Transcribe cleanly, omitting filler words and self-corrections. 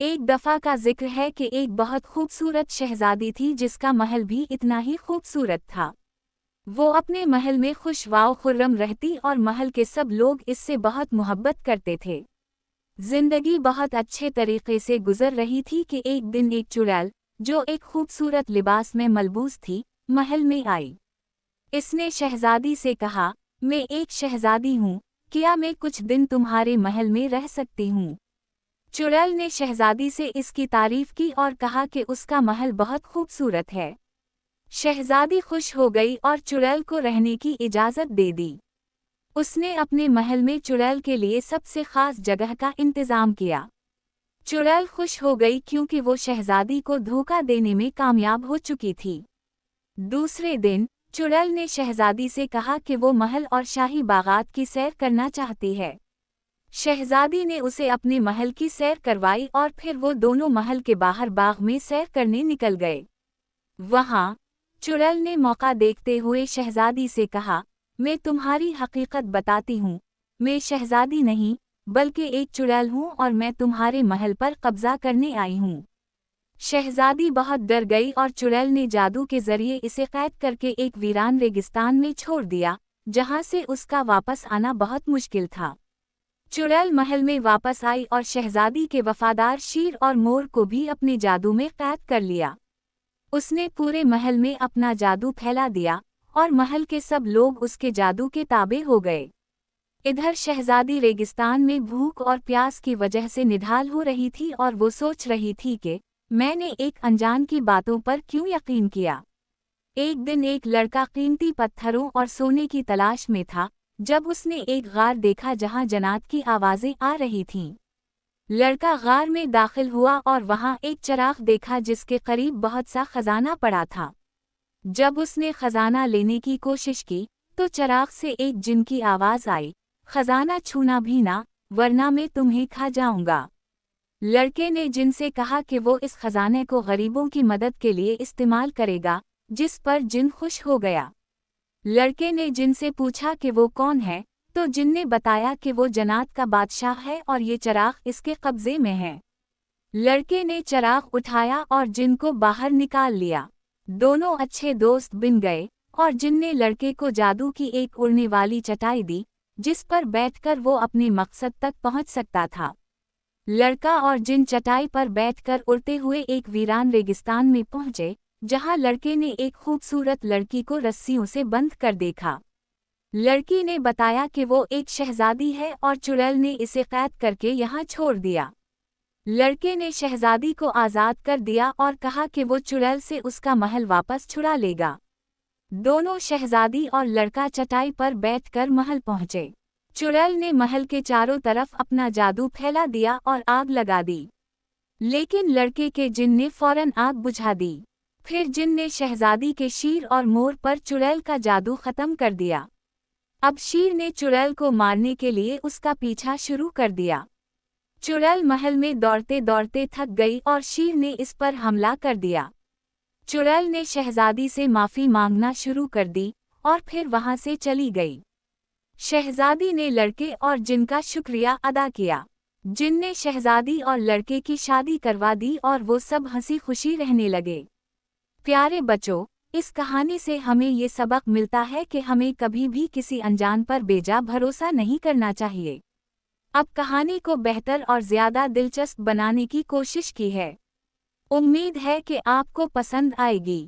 ایک دفعہ کا ذکر ہے کہ ایک بہت خوبصورت شہزادی تھی جس کا محل بھی اتنا ہی خوبصورت تھا۔ وہ اپنے محل میں خوش و خرم رہتی اور محل کے سب لوگ اس سے بہت محبت کرتے تھے۔ زندگی بہت اچھے طریقے سے گزر رہی تھی کہ ایک دن ایک چڑیل، جو ایک خوبصورت لباس میں ملبوس تھی، محل میں آئی۔ اس نے شہزادی سے کہا، میں ایک شہزادی ہوں، کیا میں کچھ دن تمہارے محل میں رہ سکتی ہوں؟ چڑیل نے شہزادی سے اس کی تعریف کی اور کہا کہ اس کا محل بہت خوبصورت ہے۔ شہزادی خوش ہو گئی اور چڑیل کو رہنے کی اجازت دے دی۔ اس نے اپنے محل میں چڑیل کے لیے سب سے خاص جگہ کا انتظام کیا۔ چڑیل خوش ہو گئی کیونکہ وہ شہزادی کو دھوکہ دینے میں کامیاب ہو چکی تھی۔ دوسرے دن، چڑیل نے شہزادی سے کہا کہ وہ محل اور شاہی باغات کی سیر کرنا چاہتی ہے۔ شہزادی نے اسے اپنے محل کی سیر کروائی اور پھر وہ دونوں محل کے باہر باغ میں سیر کرنے نکل گئے۔ وہاں، چڑیل نے موقع دیکھتے ہوئے شہزادی سے کہا، میں تمہاری حقیقت بتاتی ہوں، میں شہزادی نہیں، بلکہ ایک چڑیل ہوں اور میں تمہارے محل پر قبضہ کرنے آئی ہوں۔ شہزادی بہت ڈر گئی اور چڑیل نے جادو کے ذریعے اسے قید کر کے ایک ویران ریگستان میں چھوڑ دیا، جہاں سے اس کا واپس آنا بہت مشکل تھا۔ چڑیل محل میں واپس آئی اور شہزادی کے وفادار شیر اور مور کو بھی اپنے جادو میں قید کر لیا۔ اس نے پورے محل میں اپنا جادو پھیلا دیا اور محل کے سب لوگ اس کے جادو کے تابع ہو گئے۔ ادھر شہزادی ریگستان میں بھوک اور پیاس کی وجہ سے نڈھال ہو رہی تھی اور وہ سوچ رہی تھی کہ میں نے ایک انجان کی باتوں پر کیوں یقین کیا۔ ایک دن ایک لڑکا قیمتی پتھروں اور سونے کی تلاش میں تھا، جب اس نے ایک غار دیکھا جہاں جنات کی آوازیں آ رہی تھیں۔ لڑکا غار میں داخل ہوا اور وہاں ایک چراغ دیکھا جس کے قریب بہت سا خزانہ پڑا تھا۔ جب اس نے خزانہ لینے کی کوشش کی، تو چراغ سے ایک جن کی آواز آئی، خزانہ چھونا بھی نہ، ورنہ میں تمہیں کھا جاؤں گا۔ لڑکے نے جن سے کہا کہ وہ اس خزانے کو غریبوں کی مدد کے لیے استعمال کرے گا، جس پر جن خوش ہو گیا۔ لڑکے نے جن سے پوچھا کہ وہ کون ہے، تو جن نے بتایا کہ وہ جنات کا بادشاہ ہے اور یہ چراغ اس کے قبضے میں ہے۔ لڑکے نے چراغ اٹھایا اور جن کو باہر نکال لیا۔ دونوں اچھے دوست بن گئے اور جن نے لڑکے کو جادو کی ایک اڑنے والی چٹائی دی، جس پر بیٹھ کر وہ اپنے مقصد تک پہنچ سکتا تھا۔ لڑکا اور جن چٹائی پر بیٹھ کر اڑتے ہوئے ایک ویران ریگستان میں پہنچے، جہاں لڑکے نے ایک خوبصورت لڑکی کو رسیوں سے بندھ کر دیکھا۔ لڑکی نے بتایا کہ وہ ایک شہزادی ہے اور چڑیل نے اسے قید کر کے یہاں چھوڑ دیا۔ لڑکے نے شہزادی کو آزاد کر دیا اور کہا کہ وہ چڑیل سے اس کا محل واپس چھڑا لے گا۔ دونوں شہزادی اور لڑکا چٹائی پر بیٹھ کر محل پہنچے۔ چڑیل نے محل کے چاروں طرف اپنا جادو پھیلا دیا اور آگ لگا دی، لیکن لڑکے کے جن نے فوراً آگ بجھا دی۔ پھر جن نے شہزادی کے شیر اور مور پر چڑیل کا جادو ختم کر دیا۔ اب شیر نے چڑیل کو مارنے کے لیے اس کا پیچھا شروع کر دیا۔ چڑیل محل میں دوڑتے دوڑتے تھک گئی اور شیر نے اس پر حملہ کر دیا۔ چڑیل نے شہزادی سے معافی مانگنا شروع کر دی اور پھر وہاں سے چلی گئی۔ شہزادی نے لڑکے اور جن کا شکریہ ادا کیا۔ جن نے شہزادی اور لڑکے کی شادی کروا دی اور وہ سب ہنسی خوشی رہنے لگے۔ پیارے بچوں، اس کہانی سے ہمیں یہ سبق ملتا ہے کہ ہمیں کبھی بھی کسی انجان پر بے جا بھروسہ نہیں کرنا چاہیے۔ اب کہانی کو بہتر اور زیادہ دلچسپ بنانے کی کوشش کی ہے۔ امید ہے کہ آپ کو پسند آئے گی۔